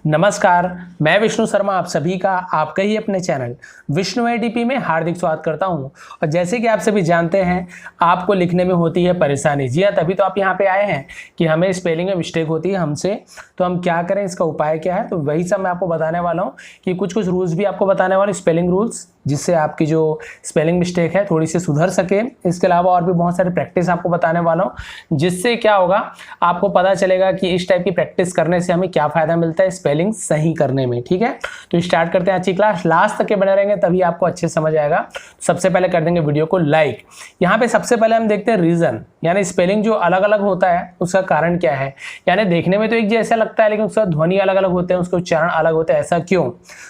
नमस्कार, मैं विष्णु शर्मा आप सभी का आपके ही अपने चैनल विष्णु एडीपी में हार्दिक स्वागत करता हूं। और जैसे कि आप सभी जानते हैं, आपको लिखने में होती है परेशानी। जी हाँ, तभी तो आप यहां पे आए हैं कि हमें स्पेलिंग में मिस्टेक होती है हमसे, तो हम क्या करें, इसका उपाय क्या है। तो वही सब मैं आपको बताने वाला हूँ कि कुछ रूल्स भी आपको बताने वाले, स्पेलिंग रूल्स, जिससे आपकी जो स्पेलिंग मिस्टेक है थोड़ी सी सुधर सके। इसके अलावा और भी बहुत सारे प्रैक्टिस आपको बताने वाला हूँ, जिससे क्या होगा, आपको पता चलेगा कि इस टाइप की प्रैक्टिस करने से हमें क्या फायदा मिलता है स्पेलिंग सही करने में। ठीक है, तो स्टार्ट करते हैं आज की क्लास। लास्ट तक के बने रहेंगे तभी आपको अच्छे समझ आएगा। सबसे पहले कर देंगे वीडियो को लाइक। यहाँ पे सबसे पहले हम देखते हैं रीजन, यानी स्पेलिंग जो अलग अलग होता है उसका कारण क्या है। यानी देखने में तो एक जैसा लगता है लेकिन उसका ध्वनि अलग अलग होते हैं, उसके उच्चारण अलग होते हैं, ऐसा क्यों।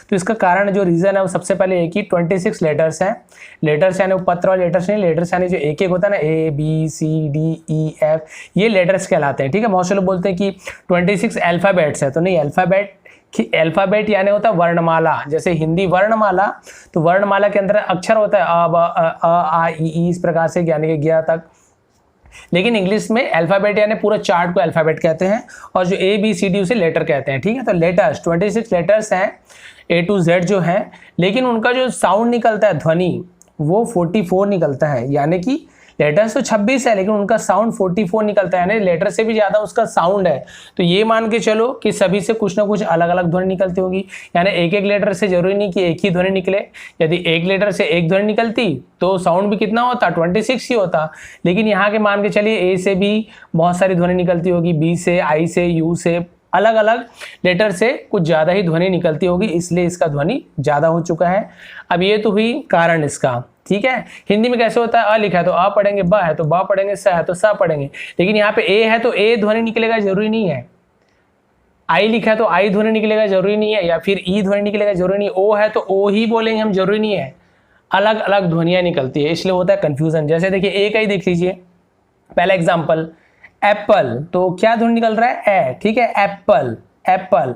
तो इसका कारण जो रीजन है वो सबसे पहले एक ही 26 लेटर्स हैं। लेटर्स यानी पत्र वाले लेटर्स नहीं, लेटर्स यानी जो एक एक होता है ना, A B C D E F, ये लेटर्स कहलाते हैं। ठीक है, बहुत से लोग बोलते हैं कि 26 अल्फाबेट्स है, तो नहीं, अल्फाबेट यानी होता है वर्णमाला। जैसे हिंदी वर्णमाला, तो वर्णमाला के अंदर अक्षर होता है अ ब अ आ ई, इस प्रकार से यानी कि गया तक। लेकिन इंग्लिश में अल्फाबेट यानी पूरा चार्ट को अल्फाबेट कहते हैं, और जो ए बी सी डी उसे लेटर कहते हैं। ठीक है, तो लेटर्स 26 लेटर्स हैं A to Z जो है, लेकिन उनका जो साउंड निकलता है, ध्वनि, वो 44 निकलता है। यानी कि लेटर्स तो 26 है लेकिन उनका साउंड 44 निकलता है, यानी लेटर से भी ज़्यादा उसका साउंड है। तो ये मान के चलो कि सभी से कुछ ना कुछ अलग अलग ध्वनि निकलती होगी। यानी एक एक लेटर से जरूरी नहीं कि एक ही ध्वनि निकले। यदि एक लेटर से एक ध्वनि निकलती तो साउंड भी कितना होता, 26 ही होता। लेकिन यहाँ के मान के चलिए ए से भी बहुत सारी ध्वनि निकलती होगी, बी से, आई से, यू से, अलग अलग लेटर से कुछ ज़्यादा ही ध्वनि निकलती होगी, इसलिए इसका ध्वनि ज़्यादा हो चुका है। अब ये तो हुई कारण इसका। ठीक है, हिंदी में कैसे होता है, अ लिखा है तो आ पढ़ेंगे, ब है तो बा पढ़ेंगे, स है तो सा पढ़ेंगे। लेकिन यहाँ पे ए है तो ए ध्वनि निकलेगा, जरूरी नहीं है। आई लिखा है तो आई ध्वनि निकलेगा, जरूरी नहीं है। या फिर ई ध्वनि निकलेगा, जरूरी नहीं। ओ है तो ओ ही बोलेंगे हम, जरूरी नहीं है। अलग अलग ध्वनियाँ निकलती है, इसलिए होता है कन्फ्यूजन। जैसे देखिए ए का ही देख लीजिए, पहला एग्जाम्पल एप्पल, तो क्या ध्वनि निकल रहा है, ए। ठीक है, एप्पल एप्पल।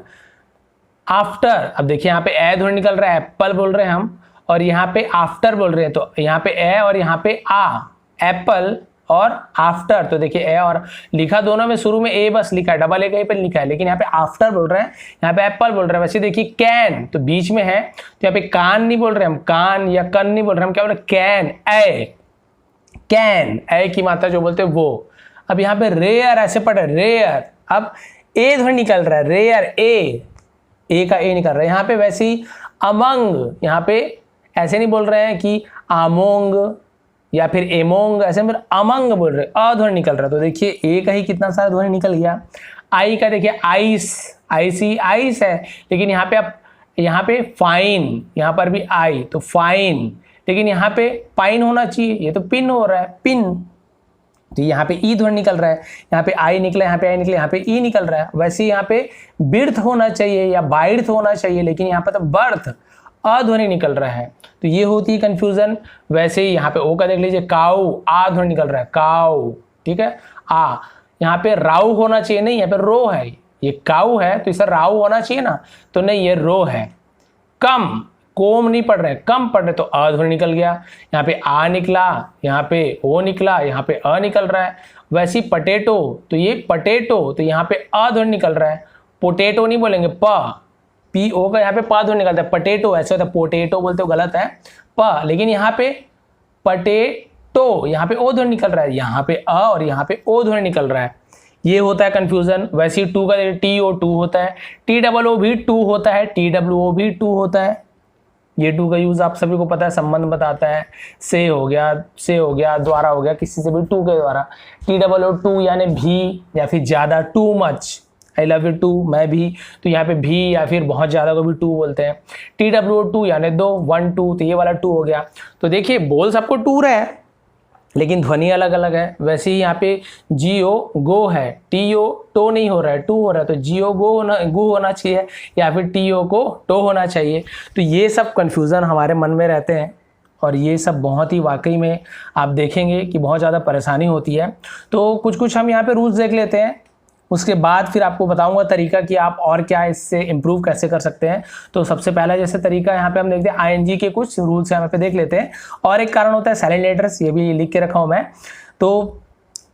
आफ्टर, अब देखिए यहाँ पे ए ध्वनि निकल रहा है, एप्पल बोल रहे हैं हम, और यहाँ पे आफ्टर बोल रहे हैं, तो यहाँ पे ए और यहाँ पे आ, एप्पल और आफ्टर। तो देखिए ए और लिखा दोनों में, शुरू में ए बस लिखा है, डबल ए कहीं पे लिखा है, लेकिन यहाँ पे आफ्टर बोल रहे हैं, यहाँ पे एप्पल बोल रहे हैं। वैसे देखिए कैन तो बीच में है, तो यहाँ पे कान नहीं बोल रहे हम, कान या कन नहीं बोल रहे हम, क्या बोल रहे, कैन, ए, कैन, ए की मात्रा जो बोलते हैं वो। अब यहाँ पे रेयर ऐसे पढ़े, रेयर, अब ए ध्वनि निकल रहा है, रेयर, ए का ए निकल रहा है। यहाँ पे वैसे ही अमंग, यहाँ पे ऐसे नहीं बोल रहे हैं कि आमोंग या फिर एमोंग, ऐसे फिर अमंग बोल रहे हैं, अ ध्वनि निकल रहा है। तो देखिए ए का ही कितना सारा ध्वनि निकल गया। आई का देखिए आइस, आईसी, आइस है, लेकिन यहाँ पे आप, यहाँ पे फाइन, यहाँ पर भी आई तो फाइन, लेकिन यहाँ पे पाइन होना चाहिए, ये तो पिन हो रहा है, पिन। तो यहाँ पे ई ध्वनि निकल रहा है, यहाँ पे आई निकला, यहाँ पे आई निकला, यहाँ पे ई निकल रहा है। वैसे यहाँ पे बिर्थ होना चाहिए या बाइर्थ होना चाहिए, लेकिन यहाँ पे तो बर्थ, अध्वनि निकल रहा है। तो ये होती है कंफ्यूजन। वैसे ही यहाँ पे ओ का देख लीजिए, काऊ, आ ध्वनि निकल रहा है, काऊ। ठीक है, आ, यहाँ पे राउ होना चाहिए, नहीं, यहाँ पे रो है, ये काऊ है तो इसे राउ होना चाहिए ना, तो नहीं, ये रो है। कम, कोम नहीं पढ़ रहे, कम पढ़ रहे, तो अ ध्वनि निकल गया। यहाँ पे आ निकला, यहाँ पे ओ निकला, यहाँ पे अ निकल रहा है। वैसे पटेटो, तो ये पटेटो, तो यहाँ पे अ ध्वनि निकल रहा है। पोटेटो नहीं बोलेंगे, प, पी ओ का यहाँ पे पा ध्वनि निकलता है। पटेटो ऐसे होता है, पोटेटो बोलते हो, गलत है, प। लेकिन यहाँ पे पटेटो, यहाँ पे ओ ध्वनि निकल रहा है, यहाँ पे अ और यहाँ पे ओ ध्वनि निकल रहा है। ये होता है कंफ्यूजन। वैसे ही टू का टी ओ टू होता है, टी डबल ओ भी टू होता है, टी डब्ल्यू ओ भी टू होता है। ये टू का यूज आप सभी को पता है, संबंध बताता है। से हो गया, द्वारा हो गया, किसी से भी टू के द्वारा। टी डबल ओ टू यानी भी या फिर ज्यादा, too much, I love you too, मैं भी, तो यहाँ पे भी या फिर बहुत ज्यादा को भी टू बोलते हैं। टी डब्ल्यू ओ टू यानी दो, वन टू, तो ये वाला टू हो गया। तो देखिए बोल सबको टू रहा है लेकिन ध्वनि अलग अलग है। वैसे ही यहाँ पे जियो गो है, टीओ टो नहीं हो रहा है, टू हो रहा है, तो जियो गो होना चाहिए या फिर टीओ को टो होना चाहिए। तो ये सब कन्फ्यूज़न हमारे मन में रहते हैं और ये सब बहुत ही वाकई में आप देखेंगे कि बहुत ज़्यादा परेशानी होती है। तो कुछ हम यहाँ पे रूल्स देख लेते हैं, उसके बाद फिर आपको बताऊंगा तरीका कि आप और क्या इससे इम्प्रूव कैसे कर सकते हैं। तो सबसे पहला जैसे तरीका यहाँ पे हम देखते हैं, आईएनजी के कुछ रूल्स यहाँ पे देख लेते हैं। और एक कारण होता है साइलेंट लेटर्स, ये भी लिख के रखा हूँ मैं। तो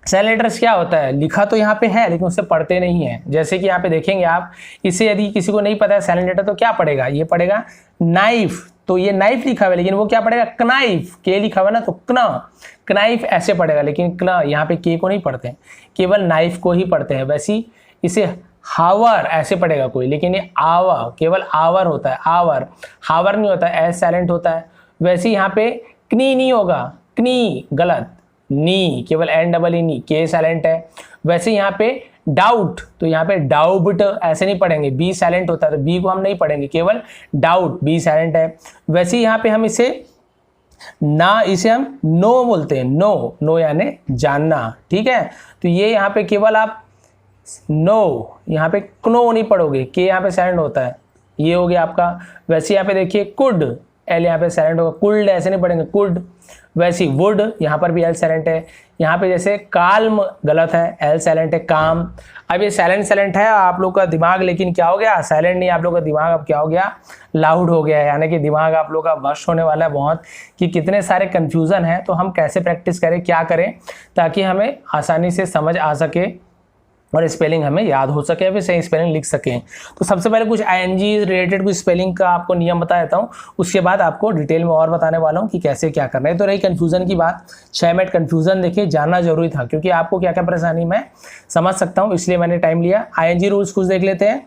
साइलेंट लेटर्स क्या होता है, लिखा तो यहाँ पे है लेकिन उसे पढ़ते नहीं है। जैसे कि यहाँ पे देखेंगे आप, इसे यदि किसी को नहीं पता है साइलेंट लेटर तो क्या पढ़ेगा, ये पढ़ेगा नाइफ, तो ये नाइफ लिखा हुआ है लेकिन वो क्या पढ़ेगा, कनाइफ, के लिखा हुआ है ना तो कना, कनाइफ ऐसे पढ़ेगा, लेकिन कना यहाँ पे के को नहीं पढ़ते हैं, केवल नाइफ को ही पढ़ते हैं। वैसी इसे हावर ऐसे पढ़ेगा कोई, लेकिन ये आवा, केवल आवर होता है, आवर, हावर नहीं होता है, एस साइलेंट होता है। वैसे यहाँ पे कनी नहीं होगा, कनी गलत, नी केवल एन डबल ई नी, के साइलेंट है। वैसे यहाँ पे डाउट, तो यहाँ पे डाउट ऐसे नहीं पढ़ेंगे, बी साइलेंट होता है तो बी को हम नहीं पढ़ेंगे, केवल डाउट, बी साइलेंट है। वैसे यहाँ पे हम इसे ना, इसे हम नो बोलते हैं, नो, नो यानी जानना, ठीक है। तो ये यहाँ पे केवल आप नो, यहाँ पे क्नो नहीं पढ़ोगे, के यहाँ पे साइलेंट होता है, ये हो गया आपका। वैसे यहाँ पे देखिए कुड, एल यहाँ पे साइलेंट होगा, कुल्ड ऐसे नहीं पढ़ेंगे, कुड। वैसे वुड, यहाँ पर भी एल साइलेंट है। यहाँ पे जैसे काल्म गलत है, एल साइलेंट है, काम। अब ये साइलेंट है, आप लोग का दिमाग लेकिन क्या हो गया, साइलेंट नहीं, आप लोग का दिमाग अब क्या हो गया, लाउड हो गया है, यानी कि दिमाग आप लोग का वश होने वाला है बहुत, कि कितने सारे कन्फ्यूज़न हैं। तो हम कैसे प्रैक्टिस करें, क्या करें ताकि हमें आसानी से समझ आ सके और स्पेलिंग हमें याद हो सके, फिर सही स्पेलिंग लिख सकें। तो सबसे पहले कुछ आईएनजी रिलेटेड कुछ स्पेलिंग का आपको नियम बता देता हूँ, उसके बाद आपको डिटेल में और बताने वाला हूँ कि कैसे क्या करना है। तो रही कन्फ्यूज़न की बात, 6 मिनट कन्फ्यूज़न देखिए जानना जरूरी था, क्योंकि आपको क्या क्या परेशानी मैं समझ सकता हूँ, इसलिए मैंने टाइम लिया। आईएनजी रूल्स कुछ देख लेते हैं।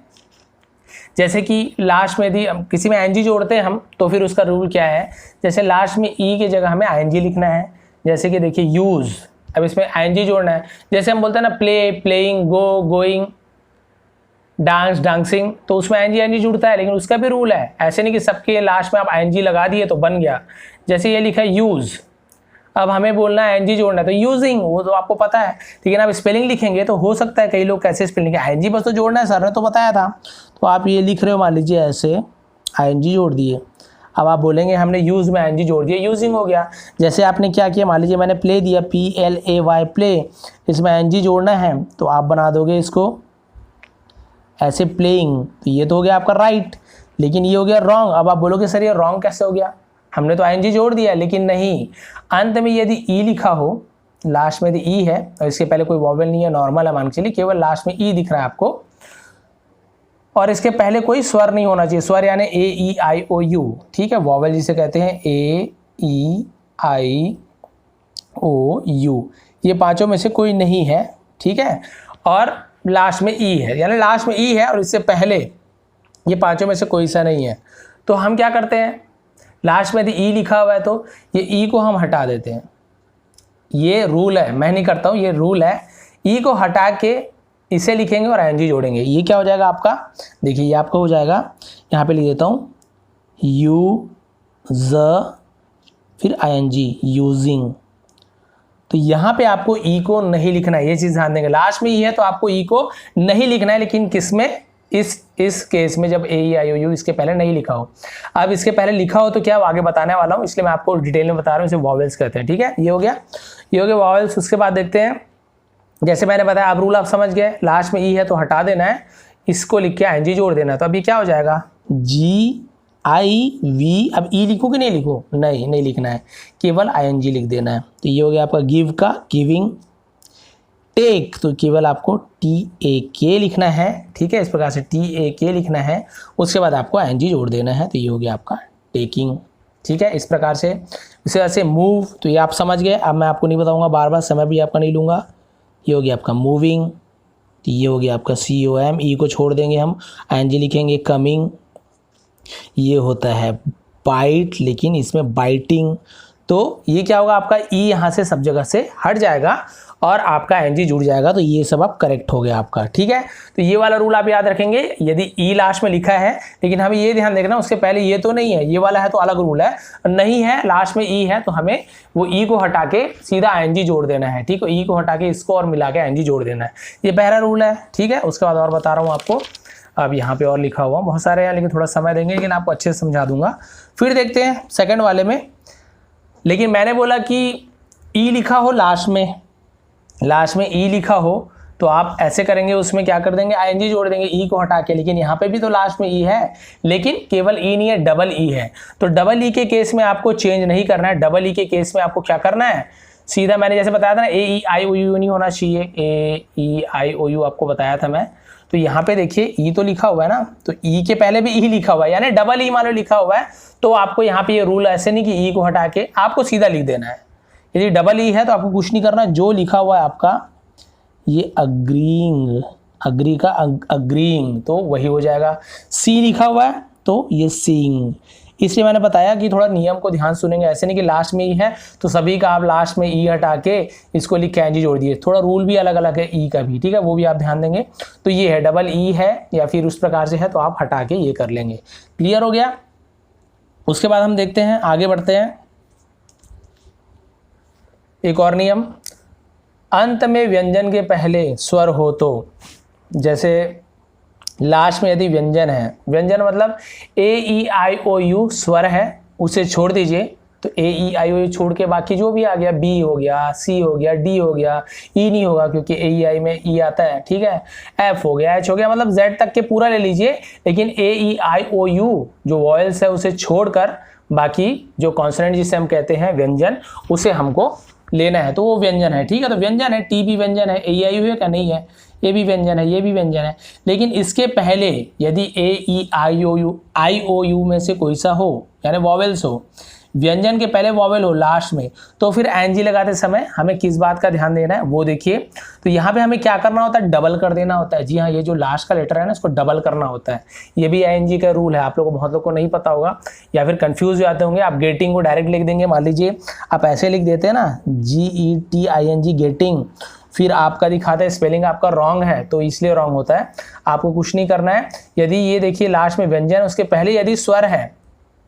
जैसे कि लास्ट में यदि किसी में आईएनजी जोड़ते हैं हम, तो फिर उसका रूल क्या है, जैसे लास्ट में ई की जगह हमें आईएनजी लिखना है। जैसे कि देखिए यूज़, अब इसमें आईएनजी जोड़ना है। जैसे हम बोलते हैं ना प्ले, प्लेइंग, गो, गोइंग, डांस, डांसिंग, तो उसमें आईएनजी जुड़ता है, लेकिन उसका भी रूल है। ऐसे नहीं कि सबके लास्ट में आप आईएनजी लगा दिए तो बन गया। जैसे ये लिखा है यूज़, अब हमें बोलना है आईएनजी जोड़ना है तो यूजिंग, वो तो आपको पता है, लेकिन आप स्पेलिंग लिखेंगे तो हो सकता है कई लोग कैसे स्पेलिंग, आईएनजी बस तो जोड़ना है, सर ने तो बताया था। तो आप ये लिख रहे हो, मान लीजिए ऐसे आईएनजी जोड़ दिए, अब आप बोलेंगे हमने यूज़ में आईएनजी जोड़ दिया, यूजिंग हो गया। जैसे आपने क्या किया, मान लीजिए मैंने प्ले दिया, PLAY प्ले, इसमें आईएनजी जोड़ना है तो आप बना दोगे इसको ऐसे प्लेइंग, तो ये तो हो गया आपका राइट, लेकिन ये हो गया रॉन्ग। अब आप बोलोगे सर ये रॉन्ग कैसे हो गया, हमने तो आईएनजी जोड़ दिया, लेकिन नहीं, अंत में यदि ई लिखा हो, लास्ट में यदि ई है और इसके पहले कोई वॉवेल नहीं है, नॉर्मल है मान के चलिए, केवल लास्ट में ई दिख रहा है आपको, और इसके पहले कोई स्वर नहीं होना चाहिए, स्वर यानी AEIOU, ठीक है, वॉवेल जिसे कहते हैं AEIOU, ये पांचों में से कोई नहीं है, ठीक है, और लास्ट में ई है, यानी लास्ट में ई है और इससे पहले ये पांचों में से कोई सा नहीं है। तो हम क्या करते हैं, लास्ट में यदि ई लिखा हुआ है तो ये ई को हम हटा देते हैं, ये रूल है, मैं नहीं करता हूँ, ये रूल है। ई को हटा के इसे लिखेंगे और आईएनजी जोड़ेंगे, ये क्या हो जाएगा आपका, देखिए ये आपका हो जाएगा, यहाँ पे लिख देता हूँ यू ज फिर आईएनजी, यूजिंग। तो यहाँ पे आपको ई को नहीं लिखना है, ये चीज़ ध्यान देंगे, लास्ट में ई है तो आपको ई को नहीं लिखना है, लेकिन किस में, इस केस में जब AEIOU इसके पहले नहीं लिखा हो। अब इसके पहले लिखा हो तो क्या आगे बताने वाला हूँ, इसलिए मैं आपको डिटेल में बता रहा हूँ, इसे वॉवेल्स कहते हैं, ठीक है, ये हो गया, ये हो गया वॉवेल्स। उसके बाद देखते हैं, जैसे मैंने बताया, अब रूल आप समझ गए, लास्ट में ई है तो हटा देना है, इसको लिख के आईएनजी जोड़ देना है। तो अभी क्या हो जाएगा, GIV, अब ई लिखो कि नहीं लिखो, नहीं लिखना है, केवल आईएनजी लिख देना है। तो ये हो गया आपका गिव का, गिविंग। टेक, तो केवल आपको TAK लिखना है, ठीक है, इस प्रकार से TAK लिखना है, उसके बाद आपको आईएनजी जोड़ देना है, तो ये हो गया आपका टेकिंग, ठीक है, इस प्रकार से। इसी तरह से मूव, तो ये आप समझ गए, अब मैं आपको नहीं बताऊंगा बार बार, समय भी आपका नहीं लूँगा। ये हो गया आपका मूविंग, तो ये हो गया आपका COM, ई को छोड़ देंगे हम, आईएनजी लिखेंगे कमिंग। ये होता है बाइट, लेकिन इसमें बाइटिंग, तो ये क्या होगा आपका, ई यहाँ से सब जगह से हट जाएगा और आपका आईएनजी जुड़ जाएगा, तो ये सब अब करेक्ट हो गया आपका, ठीक है। तो ये वाला रूल आप याद रखेंगे, यदि ई लास्ट में लिखा है, लेकिन हमें ये ध्यान देखना उसके पहले ये तो नहीं है, ये वाला है तो अलग रूल है, नहीं है लास्ट में ई है तो हमें वो ई को हटा के सीधा आईएनजी जोड़ देना है, ठीक है, ई को हटा के इसको और मिला के आईएनजी जोड़ देना है, ये पहला रूल है, ठीक है। उसके बाद और बता रहा हूँ आपको, अब यहाँ पे और लिखा हुआ बहुत सारे हैं, लेकिन थोड़ा समय देंगे, लेकिन आपको अच्छे से समझा दूंगा। फिर देखते हैं सेकंड वाले में, लेकिन मैंने बोला कि ई लिखा हो लास्ट में ई लिखा हो तो आप ऐसे करेंगे, उसमें क्या कर देंगे, आईएनजी जोड़ देंगे ई को हटा के, लेकिन यहाँ पे भी तो लास्ट में ई है, लेकिन केवल ई नहीं है, डबल ई है। तो डबल ई के केस में आपको चेंज नहीं करना है, डबल ई के केस में आपको क्या करना है, सीधा मैंने जैसे बताया था ना ए ई आई ओ यू नहीं होना चाहिए, ए ई आई ओ यू आपको बताया था मैं। तो यहाँ पे देखिए ई तो लिखा हुआ है ना, तो ई के पहले भी ई लिखा हुआ है, यानी डबल ई मान लो लिखा हुआ है, तो आपको यहाँ पे ये रूल ऐसे नहीं कि ई को हटा के आपको सीधा लिख देना है। यदि डबल ई है तो आपको कुछ नहीं करना, जो लिखा हुआ है आपका ये अग्रीइंग, अग्री का अग्रीइंग तो वही हो जाएगा। सी लिखा हुआ है तो ये सीइंग। इसलिए मैंने बताया कि थोड़ा नियम को ध्यान सुनेंगे, ऐसे नहीं कि लास्ट में ई है तो सभी का आप लास्ट में ई हटा के इसको लिख के एनजी जोड़ दिए, थोड़ा रूल भी अलग अलग है ई का भी, ठीक है, वो भी आप ध्यान देंगे। तो ये है डबल ई है या फिर उस प्रकार से है तो आप हटा के ये कर लेंगे। क्लियर हो गया। उसके बाद हम देखते हैं, आगे बढ़ते हैं। एक और नियम, अंत में व्यंजन के पहले स्वर हो तो, जैसे लास्ट में यदि व्यंजन है, व्यंजन मतलब ए ई आई ओ यू स्वर है, उसे छोड़ दीजिए, तो ए ई आई ओ यू छोड़ के बाकी जो भी आ गया, बी हो गया, सी हो गया, डी हो गया, ई नहीं होगा क्योंकि ए ई आई में ई आता है, ठीक है, एफ हो गया, एच हो गया, मतलब जेड तक के पूरा ले लीजिए, लेकिन ए ई आई ओ यू जो वॉयल्स है उसे छोड़कर बाकी जो कॉन्सोनेंट जिसे हम कहते हैं व्यंजन, उसे हमको लेना है, तो वो व्यंजन है, ठीक है। तो व्यंजन है, टी भी व्यंजन है, ए आई यू है क्या, नहीं है, ये भी व्यंजन है, ये भी व्यंजन है, लेकिन इसके पहले यदि ए ई आई ओ यू में से कोई सा हो, यानी वॉवेल्स हो, व्यंजन के पहले वॉवेल हो लास्ट में, तो फिर एनजी लगाते समय हमें किस बात का ध्यान देना है वो देखिए। तो यहाँ पे हमें क्या करना होता है, डबल कर देना होता है। जी हाँ, ये जो लास्ट का लेटर है ना इसको डबल करना होता है, ये भी एनजी का रूल है, आप लोगों को बहुत लोग को नहीं पता होगा या फिर कंफ्यूज हो जाते होंगे। आप गेटिंग को डायरेक्ट लिख देंगे, मान लीजिए आप ऐसे लिख देते हैं ना GETING गेटिंग, फिर आपका दिखाता है स्पेलिंग आपका रॉन्ग है तो इसलिए रॉन्ग होता है, आपको कुछ नहीं करना है। यदि ये देखिए लास्ट में व्यंजन, उसके पहले यदि स्वर है,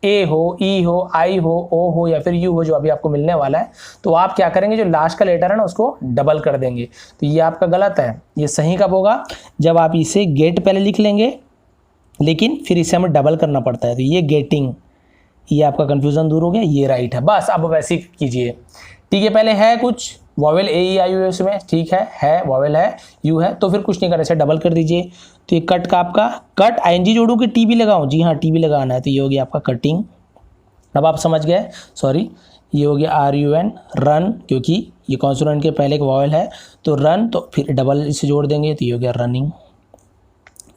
ए हो, ई हो, आई हो, ओ हो या फिर यू हो, जो अभी आपको मिलने वाला है, तो आप क्या करेंगे, जो लास्ट का लेटर है ना उसको डबल कर देंगे। तो ये आपका गलत है, ये सही कब होगा, जब आप इसे गेट पहले लिख लेंगे लेकिन फिर इसे हमें डबल करना पड़ता है, तो ये गेटिंग, ये आपका कंफ्यूजन दूर हो गया, ये राइट है। बस अब वैसे ही कीजिए, ठीक है। पहले है कुछ vowel A E I you में, ठीक है वॉवेल है, यू है, तो फिर कुछ नहीं करना, इसे डबल कर दीजिए। तो ये कट का आपका कट आईएनजी जोड़ू कि टी भी लगाऊं, जी हाँ टी भी लगाना है, तो ये हो गया आपका कटिंग। अब आप समझ गए, सॉरी, ये हो गया RUN रन, क्योंकि ये कॉन्सोनेंट के पहले एक वॉवेल है तो रन, तो फिर डबल इसे जोड़ देंगे तो ये हो गया रनिंग।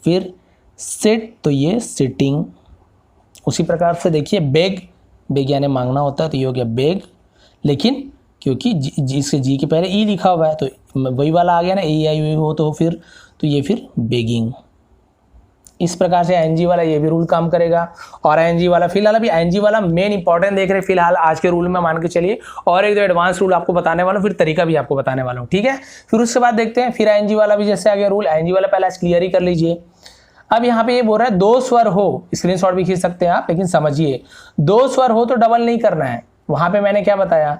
फिर सिट, तो ये सिटिंग। उसी प्रकार से देखिए बेग, बेग यानी मांगना होता है, तो ये हो गया बेग, लेकिन क्योंकि इसके जी के पहले ई लिखा हुआ है तो वही वाला आ गया ना, ए आई यू हो, तो फिर तो ये फिर बेगिंग। इस प्रकार से एनजी वाला ये भी रूल काम करेगा। और एनजी वाला फिलहाल अभी एनजी वाला मेन इंपॉर्टेंट देख रहे हैं फिलहाल आज के रूल में मान के चलिए, और एक दो एडवांस रूल आपको बताने वाला हूँ, फिर तरीका भी आपको बताने वाला हूँ, ठीक है। फिर उसके बाद देखते हैं फिर एनजी वाला भी जैसे आ गया रूल, एनजी वाला पहले क्लियर ही कर लीजिए। अब यहाँ पे ये बोल रहा है दो स्वर हो, स्क्रीनशॉट भी खींच सकते हैं आप, लेकिन समझिए दो स्वर हो तो डबल नहीं करना है। वहां पे मैंने क्या बताया,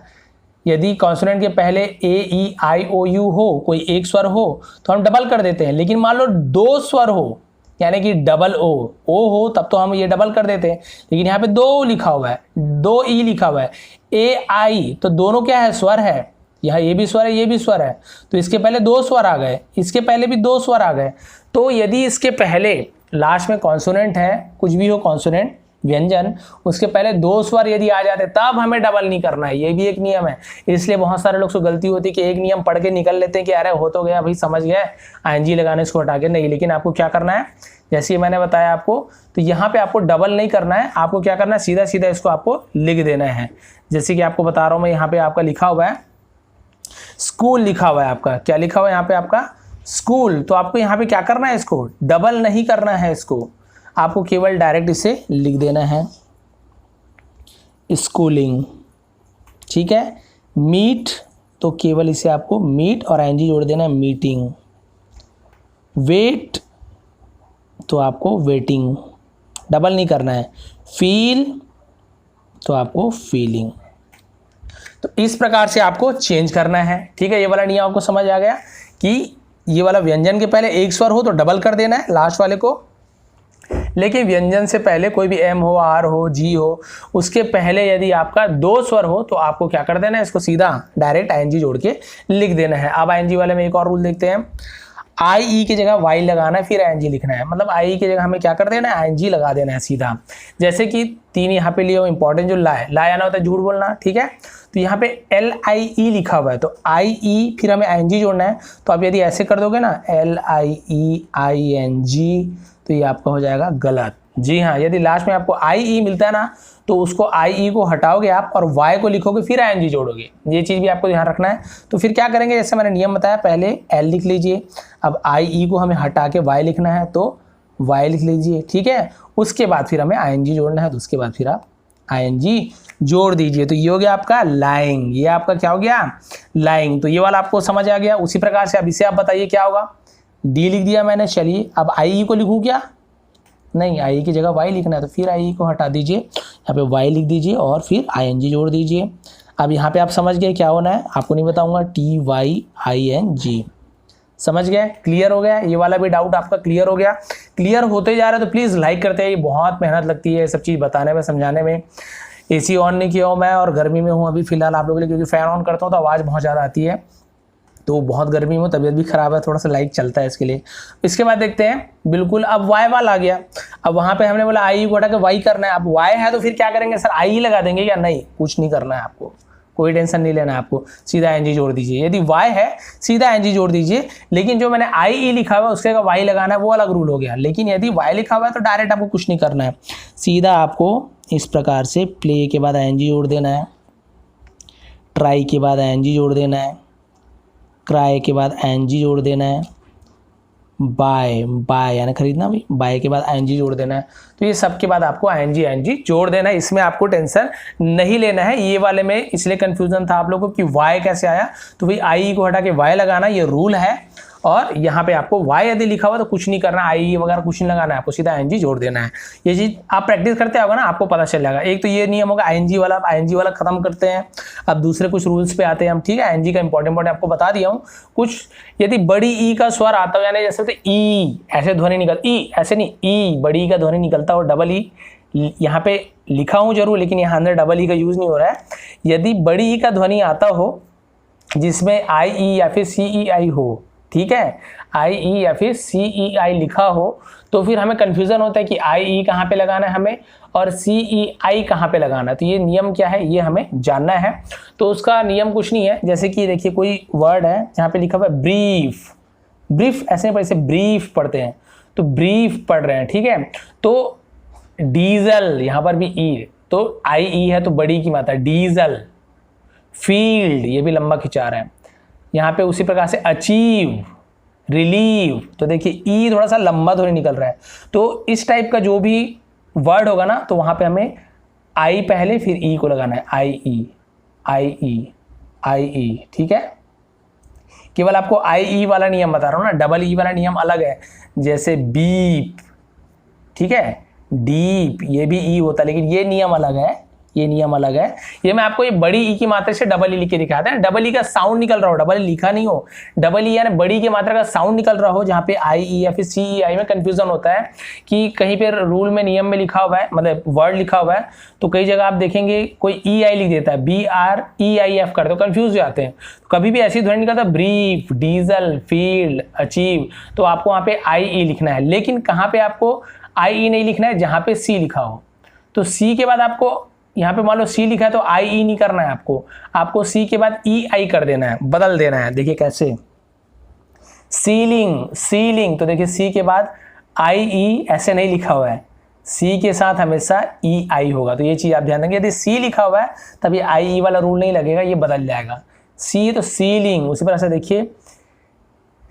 यदि कॉन्सोनेंट के पहले ए ई आई ओ यू हो, कोई एक स्वर हो तो हम डबल कर देते हैं, लेकिन मान लो दो स्वर हो यानी कि डबल ओ हो तब तो हम ये डबल कर देते हैं, लेकिन यहाँ पे दो लिखा हुआ है, दो ई लिखा हुआ है, ए आई, तो दोनों क्या है, स्वर है, यहाँ ये भी स्वर है ये भी स्वर है, तो इसके पहले दो स्वर आ गए, इसके पहले भी दो स्वर आ गए। तो यदि इसके पहले लास्ट में कॉन्सोनेंट है, कुछ भी हो कॉन्सोनेंट व्यंजन, उसके पहले दो स्वर यदि आ जाते तब हमें डबल नहीं करना है, ये भी एक नियम है। इसलिए बहुत सारे लोग से गलती होती है कि एक नियम पढ़ के निकल लेते हैं कि अरे हो तो गया भाई, समझ गए, आईएनजी लगाने इसको हटा के, नहीं, लेकिन आपको क्या करना है, जैसे मैंने बताया आपको, तो यहाँ पे आपको डबल नहीं करना है, आपको क्या करना है, सीधा सीधा इसको आपको लिख देना है। जैसे कि आपको बता रहा हूँ मैं, यहाँ पे आपका लिखा हुआ है स्कूल, लिखा हुआ है आपका, क्या लिखा हुआ है यहाँ पे आपका स्कूल, तो आपको यहाँ पे क्या करना है, इसको डबल नहीं करना है, इसको आपको केवल डायरेक्ट इसे लिख देना है स्कूलिंग, ठीक है। मीट, तो केवल इसे आपको मीट और आईएनजी जोड़ देना है, मीटिंग। वेट, तो आपको वेटिंग, डबल नहीं करना है। फील, तो आपको फीलिंग। तो इस प्रकार से आपको चेंज करना है, ठीक है। ये वाला नियम आपको समझ आ गया कि ये वाला व्यंजन के पहले एक स्वर हो तो डबल कर देना है लास्ट वाले को, लेकिन व्यंजन से पहले कोई भी एम हो, आर हो, जी हो, उसके पहले यदि आपका दो स्वर हो तो आपको क्या कर देना है, इसको सीधा डायरेक्ट आईएनजी जोड़ के लिख देना है। अब आईएनजी वाले में एक और रूल देखते हैं, आई ई की जगह वाई लगाना है, फिर आईएनजी लिखना है, मतलब आई की जगह हमें क्या कर देना है, आईएनजी लगा देना है सीधा। जैसे कि तीन यहाँ पे लिए हो इंपॉर्टेंट, जो ला आना होता है झूठ बोलना, ठीक है। तो यहाँ पे LIE लिखा हुआ है, तो IE फिर हमें ING जोड़ना है। तो आप यदि ऐसे कर दोगे ना LIEING, तो ये आपका हो जाएगा गलत। जी हाँ, यदि लास्ट में आपको IE मिलता है ना, तो उसको IE को हटाओगे आप और Y को लिखोगे फिर ING जोड़ोगे। ये चीज़ भी आपको ध्यान रखना है। तो फिर क्या करेंगे, जैसे मैंने नियम बताया, पहले L लिख लीजिए, अब IE को हमें हटा के Y लिखना है तो Y लिख लीजिए, ठीक है। उसके बाद फिर हमें ING जोड़ना है, तो उसके बाद फिर आप ING जोड़ दीजिए। तो ये हो गया आपका लाइंग, ये आपका क्या हो गया, लाइंग। तो ये वाला आपको समझ आ गया। उसी प्रकार से अब इसे आप बताइए क्या होगा। D लिख दिया मैंने, चलिए अब IE को लिखूँ क्या, नहीं, IE की जगह Y लिखना है, तो फिर IE को हटा दीजिए, यहाँ पे Y लिख दीजिए और फिर ING जोड़ दीजिए। अब यहाँ पे आप समझ गए क्या होना है, आपको नहीं बताऊंगा, TYING। समझ गए, क्लियर हो गया। ये वाला भी डाउट आपका क्लियर हो गया। क्लियर होते जा रहा है तो प्लीज़ लाइक करते हैं, ये बहुत मेहनत लगती है ये सब चीज़ बताने में, समझाने में। AC ऑन नहीं किया हूँ मैं और गर्मी में हूँ अभी फ़िलहाल आप लोगों के लिए, क्योंकि फ़ैन ऑन करता हूँ तो आवाज़ बहुत ज़्यादा आती है, तो बहुत गर्मी में, तबीयत भी ख़राब है, थोड़ा सा लाइट चलता है इसके लिए। इसके बाद देखते हैं, बिल्कुल अब Y वाला आ गया। अब वहाँ पे हमने बोला IE को हटा के Y करना है। अब Y है तो फिर क्या करेंगे सर, IE लगा देंगे या नहीं, कुछ नहीं करना है आपको, कोई टेंशन नहीं लेना है आपको, सीधा ING जोड़ दीजिए। यदि Y है सीधा ING जोड़ दीजिए, लेकिन जो मैंने IE लिखा हुआ है उसके बाद Y लगाना है, वो अलग रूल हो गया। लेकिन यदि Y लिखा हुआ है तो डायरेक्ट आपको कुछ नहीं करना है, सीधा आपको इस प्रकार से प्ले के बाद ING जोड़ देना है, ट्राई के बाद ING जोड़ देना है, क्राई के बाद ING जोड़ देना है, बाय यानी खरीदना भी, बाय के बाद ING जोड़ देना है। तो ये सब के बाद आपको ING जोड़ देना है, इसमें आपको टेंशन नहीं लेना है। ये वाले में इसलिए कंफ्यूजन था आप लोगों को कि Y कैसे आया, तो भाई IE को हटा के Y लगाना, ये रूल है। और यहाँ पे आपको Y यदि लिखा हुआ तो कुछ नहीं करना, IE वगैरह कुछ नहीं लगाना है, आपको सीधा ING जोड़ देना है। ये चीज़ आप प्रैक्टिस करते होगा ना, आपको पता चल जाएगा। एक तो ये नियम होगा ING वाला, आप ING वाला खत्म करते हैं। अब दूसरे कुछ रूल्स पे आते हैं हम, ठीक है। ING का इंपॉर्टेंट आपको बता दिया हूँ। कुछ यदि बड़ी ई का स्वर आता हो, यानी जैसे तो ई ऐसे ध्वनि निकल, ई ऐसे नहीं, ई बड़ी ई का ध्वनि निकलता हो, डबल ई यहाँ पे लिखा हूँ जरूर, लेकिन यहाँ अंदर डबल ई का यूज़ नहीं हो रहा है। यदि बड़ी ई का ध्वनि आता हो जिसमें IE या फिर CEI हो, ठीक है, IE या फिर CEI लिखा हो, तो फिर हमें कन्फ्यूज़न होता है कि IE कहाँ पे लगाना है हमें और CEI कहाँ पे लगाना है। तो ये नियम क्या है ये हमें जानना है। तो उसका नियम कुछ नहीं है, जैसे कि देखिए कोई वर्ड है जहाँ पे लिखा हुआ है ब्रीफ, ब्रीफ ऐसे नहीं पढ़ते, ब्रीफ पढ़ते हैं, तो ब्रीफ पढ़ रहे हैं, ठीक है। तो डीजल यहाँ पर भी ई, तो IE है तो बड़ी की मात्रा, डीजल। फील्ड ये भी लंबा खिंचा रहा है यहाँ पे। उसी प्रकार से अचीव, रिलीव, तो देखिए ई थोड़ा सा लंबा ध्वनि निकल रहा है। तो इस टाइप का जो भी वर्ड होगा ना, तो वहाँ पे हमें आई पहले फिर ई को लगाना है, IE, ठीक है। केवल आपको IE वाला नियम बता रहा हूँ ना, डबल ई वाला नियम अलग है। जैसे बीप, ठीक है, डीप ये भी ई होता है, लेकिन ये नियम अलग है, ये नियम अलग है। ये मैं आपको ये बड़ी ई की मात्रा से डबल ई लिख के दिखाते हैं। डबल ई का साउंड निकल रहा हो, डबल ई लिखा नहीं हो, डबल ई यानी बड़ी की मात्रा का साउंड निकल रहा हो, जहाँ पे IE या फिर CEI में कंफ्यूजन होता है कि कहीं पे रूल में नियम में लिखा हुआ है, मतलब वर्ड लिखा हुआ है, तो कई जगह आप देखेंगे कोई EI लिख देता है, BREIF करते हो, कंफ्यूज हो जाते हैं। कभी भी ऐसी ध्वनि निकलता है ब्रीफ, डीजल, फील्ड, अचीव, तो आपको वहाँ पे IE लिखना है। लेकिन कहाँ पे आपको IE नहीं लिखना है, जहाँ पे C लिखा हो। तो C के बाद आपको यहाँ पे मान लो C लिखा है तो IE नहीं करना है आपको C के बाद EI कर देना है, बदल देना है। देखिए कैसे, सीलिंग, तो देखिए C के बाद IE ऐसे नहीं लिखा हुआ है, C के साथ हमेशा EI होगा। तो ये चीज़ आप ध्यान देंगे, यदि C लिखा हुआ है तब ये IE वाला रूल नहीं लगेगा, ये बदल जाएगा। C तो सीलिंग। उसी तरह से देखिए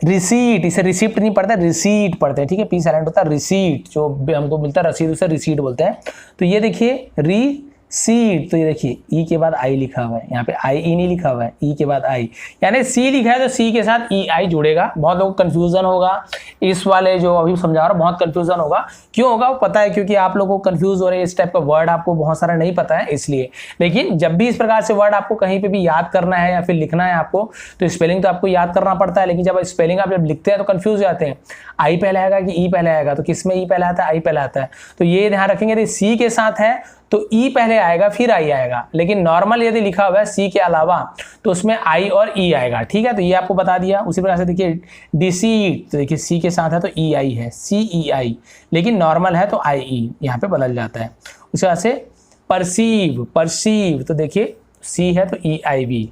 रिसीट, इसे रिसिप्ट नहीं पढ़ते, रिसीट पढ़ते हैं, ठीक है, P साइलेंट होता है। रिसीट जो हमको मिलता है रसीद, उसे रिसीट बोलते हैं। तो ये देखिए सीट, तो ये देखिए ई के बाद आई लिखा हुआ है, यहाँ पे IE नहीं लिखा हुआ है, ई के बाद आई, यानी C लिखा है तो C के साथ EI जुड़ेगा। बहुत लोग कंफ्यूजन होगा इस वाले जो अभी समझा रहा हूँ, बहुत कंफ्यूजन होगा। क्यों होगा वो पता है, क्योंकि आप लोगों को कंफ्यूज हो रहे हैं, इस टाइप का वर्ड आपको बहुत सारा नहीं पता है इसलिए। लेकिन जब भी इस प्रकार से वर्ड आपको कहीं पे भी याद करना है या फिर लिखना है आपको, तो स्पेलिंग तो आपको याद करना पड़ता है, लेकिन जब स्पेलिंग आप जब लिखते हैं तो कंफ्यूज हो जाते हैं, आई पहले आएगा कि ई पहले आएगा, तो किस में ई पहले आता है, आई पहले आता है। तो ये ध्यान रखेंगे, यदि C के साथ है तो ई पहले आएगा फिर आई आएगा, लेकिन नॉर्मल यदि लिखा हुआ है C के अलावा तो उसमें आई और ई आएगा, ठीक है। तो ये आपको बता दिया। उसी प्रकार से देखिए डिसीट, तो देखिए C के साथ है तो EI है, CEI, लेकिन नॉर्मल है तो IE, यहाँ पे बदल जाता है। उसी प्रकार से परसीव, तो देखिए सी है तो ई आई वी,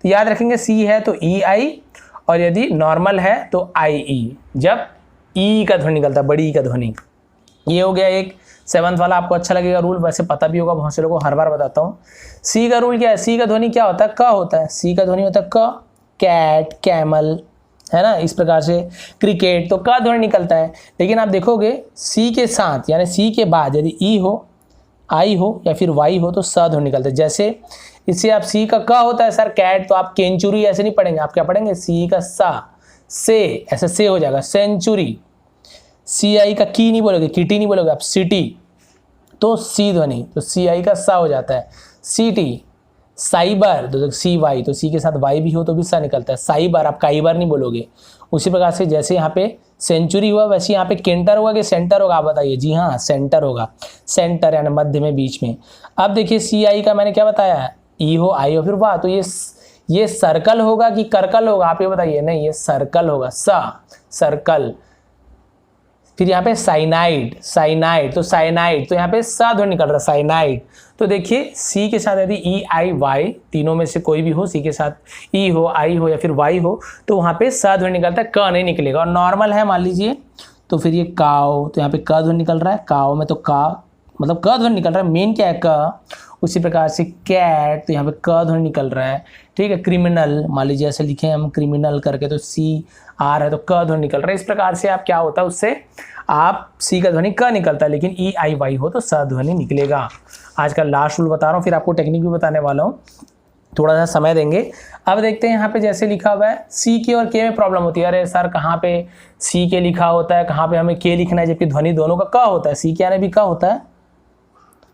तो याद रखेंगे सी है तो ई आई, और यदि नॉर्मल है तो आई ई, जब ई का ध्वनि निकलता है, बड़ी ई का ध्वनि। ये हो गया एक 7th वाला, आपको अच्छा लगेगा रूल, वैसे पता भी होगा बहुत से लोगों को, हर बार बताता हूँ। सी का रूल क्या है, सी का ध्वनि क्या होता है, क होता है, सी का ध्वनि होता है क, कैट, कैमल, है ना, इस प्रकार से क्रिकेट, तो क ध्वनि निकलता है। लेकिन आप देखोगे सी के साथ यानी सी के बाद यदि ई हो, आई हो या फिर वाई हो तो स ध्वनि निकलता है। जैसे इससे आप सी का क होता है सर कैट, तो आप केंचुरी ऐसे नहीं पढ़ेंगे, आप क्या पढ़ेंगे, सी का सा, से, ऐसे से हो जाएगा सेंचुरी। सी आई का की नहीं बोलोगे, किटी नहीं बोलोगे आप, सिटी, तो सी ध्वनि, तो सी आई का सा हो जाता है। सिटी, साइबर, तो सी वाई, तो सी के साथ वाई भी हो तो भी सा निकलता है। साइबर, आप काइबर नहीं बोलोगे। उसी प्रकार से जैसे यहाँ पे सेंचुरी हुआ, वैसे यहाँ पे केंटर होगा कि सेंटर होगा, आप बताइए। जी हाँ, सेंटर होगा, सेंटर यानी मध्य में, बीच में। अब देखिए सी आई का मैंने क्या बताया, ई हो, आई हो, फिर वाह, तो ये सर्कल होगा कि करकल होगा, आप ये बताइए। नहीं, ये सर्कल होगा, सा, सर्कल। फिर यहाँ पे साइनाइड, साइनाइड, तो साइनाइड, तो यहाँ पे सा ध्वनि निकल रहा है, साइनाइड। तो देखिए सी के साथ यदि ई आई वाई तीनों में से कोई भी हो, सी के साथ ई हो, आई हो या फिर वाई हो, तो वहाँ पे सा ध्वनि निकलता है, क नहीं निकलेगा। और नॉर्मल है मान लीजिए, तो फिर ये काव, तो यहाँ पे क ध्वनि निकल रहा है, काव में तो का मतलब क ध्वनि निकल रहा है, मेन क्या है क। उसी प्रकार से कैट, तो यहाँ पे क ध्वनि निकल रहा है, ठीक है। क्रिमिनल, मान लीजिए ऐसे लिखे हम क्रिमिनल करके, तो सी आर है तो क ध्वनि निकल रहा है। इस प्रकार से आप क्या होता है, उससे आप सी का ध्वनि क निकलता है, लेकिन ई आई वाई हो तो स ध्वनि निकलेगा। आज का लास्ट रूल बता रहा हूँ, फिर आपको टेक्निक भी बताने वाला हूँ, थोड़ा सा समय देंगे। अब देखते हैं यहाँ पे जैसे लिखा हुआ है सी के और के में प्रॉब्लम होती है। अरे सर कहाँ पे सी के लिखा होता है, कहाँ पे हमें के लिखना है, जबकि ध्वनि दोनों का क होता है। सी के आने भी क होता है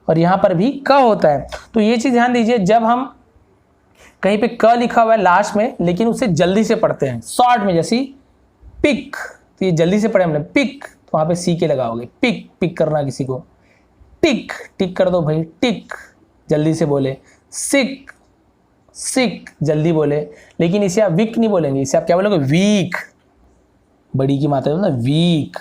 और यहाँ पर भी क होता है। तो ये चीज़ ध्यान दीजिए, जब हम कहीं पे क लिखा हुआ है लास्ट में, लेकिन उसे जल्दी से पढ़ते हैं शॉर्ट में, जैसी पिक, तो ये जल्दी से पढ़े हमने पिक, तो वहाँ पे सी के लगाओगे। पिक, पिक करना किसी को, टिक, टिक कर दो भाई, टिक, जल्दी से बोले। सिक, सिक, जल्दी बोले। लेकिन इसे आप वीक नहीं बोलेंगे, इसे आप क्या बोलोगे, वीक, बड़ी की मात्रा ना, वीक।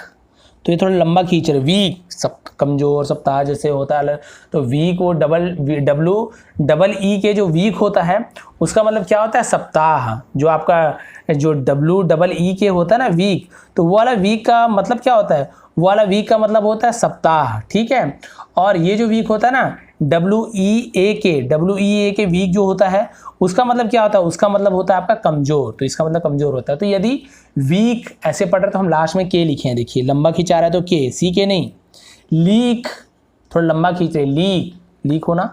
तो ये थोड़ा लंबा खींच रहे, वीक, सब कमजोर, सप्ताह जैसे होता है, तो वीक वो डबल ई के जो वीक होता है उसका मतलब क्या होता है, सप्ताह। जो आपका जो डबल ई के होता है ना वीक, तो वो वाला वीक का मतलब क्या होता है, वो वाला वीक का मतलब होता है सप्ताह, ठीक है। और ये जो वीक होता है ना डब्ल्यू ई ए के वीक जो होता है उसका मतलब क्या होता है, उसका मतलब होता है आपका कमजोर, तो इसका मतलब कमजोर होता है। तो यदि वीक ऐसे पढ़ रहे तो हम लास्ट में के लिखे हैं, देखिए लंबा खिंचा रहा है तो के, सी के नहीं। लीक, थोड़ा लंबा खींच रहे, लीक, लीक होना,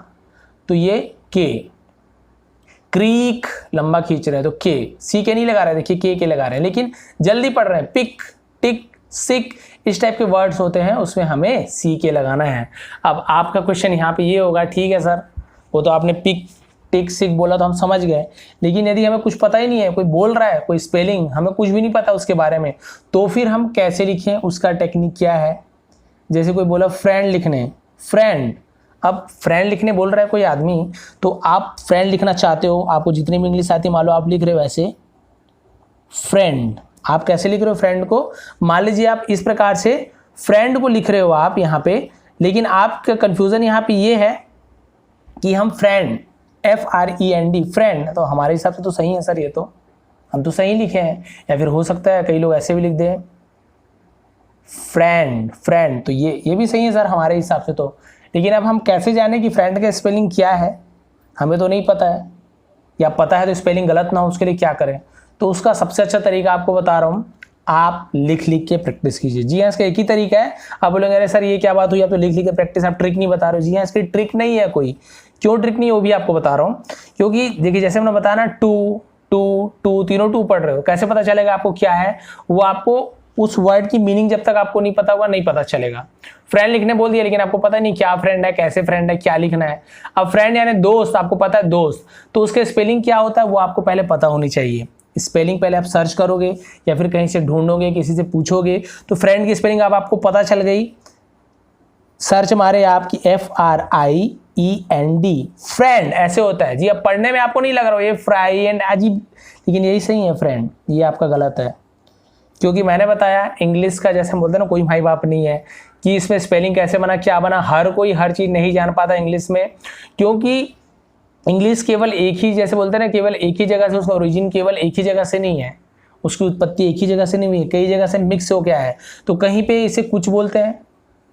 तो ये के। क्रीक, लंबा खींच रहे हैं तो के, सी के नहीं लगा रहे, देखिए के लगा रहे हैं, लेकिन जल्दी पढ़ रहे हैं। पिक, टिक, सिक, इस टाइप के वर्ड्स होते हैं, उसमें हमें सी के लगाना है। अब आपका क्वेश्चन यहाँ पे ये होगा, ठीक है सर वो तो आपने पिक, टिक, सिक बोला तो हम समझ गए, लेकिन यदि हमें कुछ पता ही नहीं है, कोई बोल रहा है, कोई स्पेलिंग हमें कुछ भी नहीं पता उसके बारे में, तो फिर हम कैसे लिखें, उसका टेक्निक क्या है। जैसे कोई बोला फ्रेंड लिखने, फ्रेंड, अब फ्रेंड लिखने बोल रहा है कोई आदमी, तो आप फ्रेंड लिखना चाहते हो, आपको जितनी भी इंग्लिश आती है मान लो आप लिख रहे हो ऐसे फ्रेंड, आप कैसे लिख रहे हो फ्रेंड को, मान लीजिए आप इस प्रकार से फ्रेंड को लिख रहे हो आप यहाँ पे, लेकिन आपका कंफ्यूजन यहाँ पे ये है कि हम फ्रेंड, FREND, फ्रेंड, तो हमारे हिसाब से तो सही है सर, ये तो हम तो सही लिखे हैं, या फिर हो सकता है कई लोग ऐसे भी लिख दें फ्रेंड, फ्रेंड, तो ये भी सही है सर हमारे हिसाब से तो। लेकिन अब हम कैसे जाने कि फ्रेंड का स्पेलिंग क्या है, हमें तो नहीं पता है, या पता है तो स्पेलिंग गलत ना हो, उसके लिए क्या करें। तो उसका सबसे अच्छा तरीका आपको बता रहा हूँ, आप लिख लिख के प्रैक्टिस कीजिए। जी हाँ, इसका एक ही तरीका है। आप बोलेंगे अरे सर ये क्या बात हुई, आप तो लिख लिख के प्रैक्टिस, आप ट्रिक नहीं बता रहे हो। जी हाँ, इसकी ट्रिक नहीं है कोई। क्यों ट्रिक नहीं है वो भी आपको बता रहा हूँ, क्योंकि देखिए जैसे हमने बताया ना टू टू टू, तीनों टू पढ़ रहे हो, कैसे पता चलेगा आपको क्या है वो, आपको उस वर्ड की मीनिंग जब तक आपको नहीं पता होगा नहीं पता चलेगा। फ्रेंड लिखने बोल दिया, लेकिन आपको पता नहीं क्या फ्रेंड है, कैसे फ्रेंड है, क्या लिखना है। अब फ्रेंड यानी दोस्त, आपको पता है दोस्त, तो उसके स्पेलिंग क्या होता है वो आपको पहले पता होनी चाहिए। स्पेलिंग पहले आप सर्च करोगे या फिर कहीं से ढूंढोगे, किसी से पूछोगे, तो फ्रेंड की स्पेलिंग अब आपको पता चल गई। सर्च मारे आपकी FRIEND, फ्रेंड ऐसे होता है। जी अब पढ़ने में आपको नहीं लग रहा हो ये फ्राई एंड अजीब, लेकिन यही सही है फ्रेंड, ये आपका गलत है। क्योंकि मैंने बताया इंग्लिश का जैसे हम बोलते हैं ना, कोई भाई बाप नहीं है कि इसमें स्पेलिंग कैसे बना, क्या बना, हर कोई हर चीज़ नहीं जान पाता इंग्लिश में, क्योंकि इंग्लिश केवल एक ही, जैसे बोलते हैं ना, केवल एक ही जगह से, उसका ओरिजिन केवल एक ही जगह से नहीं है, उसकी उत्पत्ति एक ही जगह से नहीं हुई है, कई जगह से मिक्स हो गया है। तो कहीं पे इसे कुछ बोलते हैं,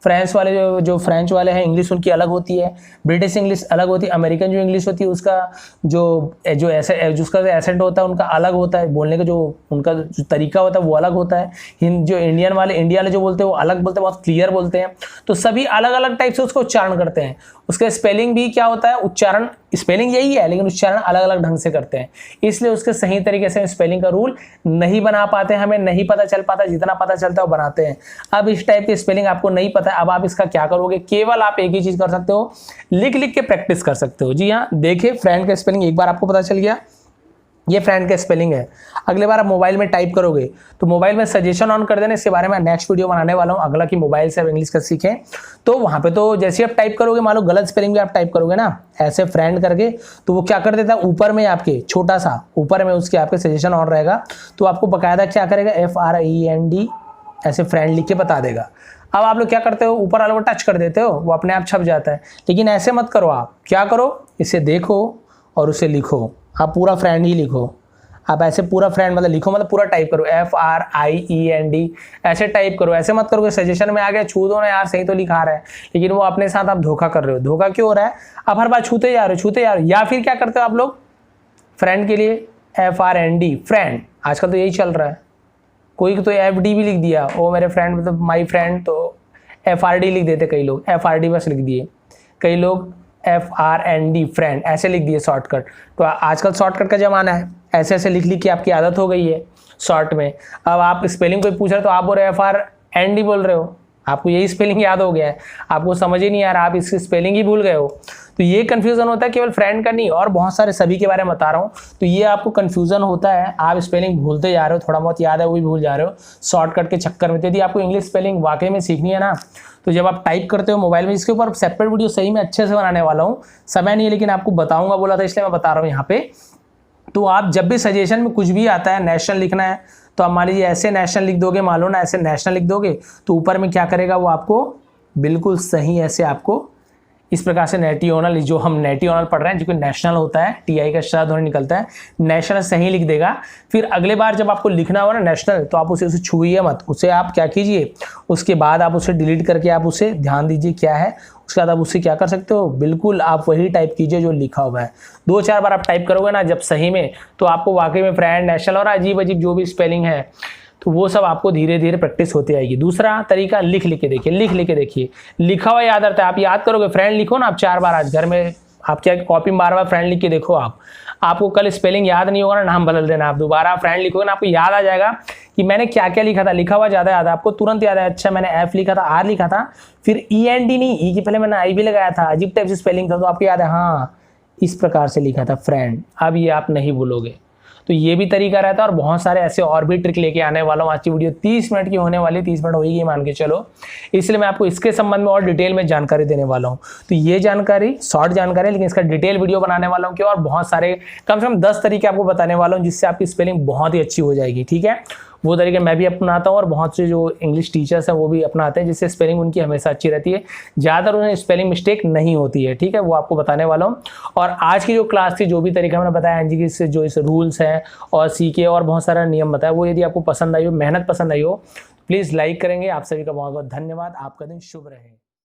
फ्रांस वाले जो फ्रेंच वाले हैं, इंग्लिश उनकी अलग होती है, ब्रिटिश इंग्लिश अलग होती है, अमेरिकन जो इंग्लिश होती है उसका जो उसका एसेंट होता है उनका अलग होता है, बोलने का जो उनका जो तरीका होता है वो अलग होता है। जो इंडिया वाले जो बोलते हैं वो अलग बोलते हैं, बहुत क्लियर बोलते हैं। तो सभी अलग अलग टाइप से उसका उच्चारण करते हैं। उसका स्पेलिंग भी क्या होता है, उच्चारण, स्पेलिंग यही है लेकिन उच्चारण अलग अलग ढंग से करते हैं, इसलिए उसके सही तरीके से स्पेलिंग का रूल नहीं बना पाते, हमें नहीं पता चल पाता, जितना पता चलता है वो बनाते हैं। अब इस टाइप की स्पेलिंग आपको नहीं पता है, अब आप इसका क्या करोगे, केवल आप एक ही चीज कर सकते हो, लिख लिख के प्रैक्टिस कर सकते हो। जी हाँ, देखिए फ्रेंड का स्पेलिंग एक बार आपको पता चल गया, ये फ्रेंड का स्पेलिंग है। अगले बार आप मोबाइल में टाइप करोगे तो मोबाइल में सजेशन ऑन कर देना, इसके बारे में नेक्स्ट वीडियो बनाने वाला हूँ अगला, कि मोबाइल से आप इंग्लिश का सीखें। तो वहाँ पे तो जैसे आप टाइप करोगे, मान लो गलत स्पेलिंग भी आप टाइप करोगे ना ऐसे फ्रेंड करके, तो वो क्या कर देता है, ऊपर में आपके छोटा सा ऊपर में उसके आपके सजेशन ऑन रहेगा, तो आपको बकायदा क्या करेगा, FRIEND ऐसे फ्रेंड लिख के बता देगा। अब आप लोग क्या करते हो, ऊपर वाले को टच कर देते हो, वो अपने आप छप जाता है, लेकिन ऐसे मत करो। आप क्या करो, इसे देखो और उसे लिखो, आप पूरा फ्रेंड ही लिखो। आप ऐसे पूरा फ्रेंड मतलब लिखो, मतलब पूरा टाइप करो, FRIEND ऐसे टाइप करो, ऐसे मत करो कि सजेशन में आ गया छू दो ना यार, सही तो लिखा रहा है, लेकिन वो अपने साथ आप धोखा कर रहे हो। धोखा क्यों हो रहा है, आप हर बार छूते जा रहे हो, या फिर क्या करते हो आप लोग फ्रेंड के लिए FRND फ्रेंड, आजकल तो यही चल रहा है। कोई तो FD भी लिख दिया, वो मेरे फ्रेंड मतलब माई फ्रेंड, तो FRD लिख देते कई लोग, FRD बस लिख दिए, कई लोग FRND फ्रेंड ऐसे लिख दिए शॉर्टकट। तो आजकल शॉर्टकट का ज़माना है, ऐसे ऐसे लिख लिख के आपकी आदत हो गई है शॉर्ट में। अब आप स्पेलिंग कोई पूछ रहे तो आप बोल रहे हो FRND बोल रहे हो, आपको यही स्पेलिंग याद हो गया है, आपको समझ ही नहीं आ रहा, आप इसकी स्पेलिंग ही भूल गए हो। तो ये कन्फ्यूज़न होता है, केवल फ्रेंड का नहीं, और बहुत सारे सभी के बारे में बता रहा हूँ। तो ये आपको कन्फ्यूज़न होता है, आप स्पेलिंग भूलते जा रहे हो, थोड़ा बहुत याद है वो भी भूल जा रहे हो शॉर्टकट के चक्कर में। यदि आपको इंग्लिश स्पेलिंग वाकई में सीखनी है ना, तो जब आप टाइप करते हो मोबाइल में, इसके ऊपर सेपरेट वीडियो सही में अच्छे से बनाने वाला हूँ, समय नहीं है लेकिन आपको बताऊँगा बोला था इसलिए मैं बता रहा हूँ यहाँ पे। तो आप जब भी सजेशन में कुछ भी आता है, नेशनल लिखना है, तो आप मान लीजिए ऐसे नेशनल लिख दोगे, मान लो ना ऐसे नेशनल लिख दोगे, तो ऊपर में क्या करेगा वो आपको बिल्कुल सही ऐसे आपको इस प्रकार से नेटियोनल, जो हम नेटियोनल पढ़ रहे हैं, जो कि नेशनल होता है, TI का शब्द होने निकलता है, नेशनल सही लिख देगा। फिर अगले बार जब आपको लिखना हो ना नेशनल, तो आप उसे छूइए मत, उसे आप क्या कीजिए, उसके बाद आप उसे डिलीट करके आप उसे ध्यान दीजिए क्या है, उसके बाद आप उससे क्या कर सकते हो, बिल्कुल आप वही टाइप कीजिए जो लिखा हुआ है। 2-4 बार आप टाइप करोगे ना जब सही में, तो आपको वाकई में फ्रेंड, नेशनल और अजीब अजीब जो भी स्पेलिंग है, तो वो सब आपको धीरे धीरे प्रैक्टिस होती आएगी। दूसरा तरीका, लिख लिख के देखिए, लिख लिख के देखिए, लिखा हुआ याद रहता है। आप याद करोगे, फ्रेंड लिखो ना आप 4 बार, आज घर में आप क्या कॉपी में बार बार फ्रेंड लिख के देखो, आपको कल स्पेलिंग याद नहीं होगा ना, नाम बदल देना, आप दोबारा फ्रेंड लिखोगे ना, आपको याद आ जाएगा कि मैंने क्या क्या लिखा था, लिखा हुआ ज़्यादा याद है, आपको तुरंत याद है, अच्छा मैंने F लिखा था, R लिखा था, फिर END नहीं, E की पहले मैंने I भी लगाया था, अजीब टाइप से स्पेलिंग था, तो आपको याद है हाँ इस प्रकार से लिखा था फ्रेंड। अब ये आप नहीं भूलोगे। तो ये भी तरीका रहता है, और बहुत सारे ऐसे और भी ट्रिक लेके आने वाला हूँ। आज की वीडियो 30 मिनट की होने वाली, 30 मिनट होगी मान के चलो, इसलिए मैं आपको इसके संबंध में और डिटेल में जानकारी देने वाला हूँ। तो ये जानकारी शॉर्ट जानकारी है, लेकिन इसका डिटेल वीडियो बनाने वाला हूँ कि और बहुत सारे कम से कम 10 तरीके आपको बताने वाला हूँ, जिससे आपकी स्पेलिंग बहुत ही अच्छी हो जाएगी। ठीक है, वो तरीके मैं भी अपनाता हूँ और बहुत से जो इंग्लिश टीचर्स हैं वो भी अपनाते हैं, जिससे स्पेलिंग उनकी हमेशा अच्छी रहती है, ज़्यादातर उन्हें स्पेलिंग मिस्टेक नहीं होती है। ठीक है, वो आपको बताने वाला हूँ। और आज की जो क्लास थी, जो भी तरीका मैंने बताया एनजी से, जो इस रूल्स हैं और सीखे और बहुत सारा नियम बताया, वो यदि आपको पसंद आई हो, मेहनत पसंद आई हो, प्लीज़ लाइक करेंगे। आप सभी का बहुत बहुत धन्यवाद। आपका दिन शुभ रहे।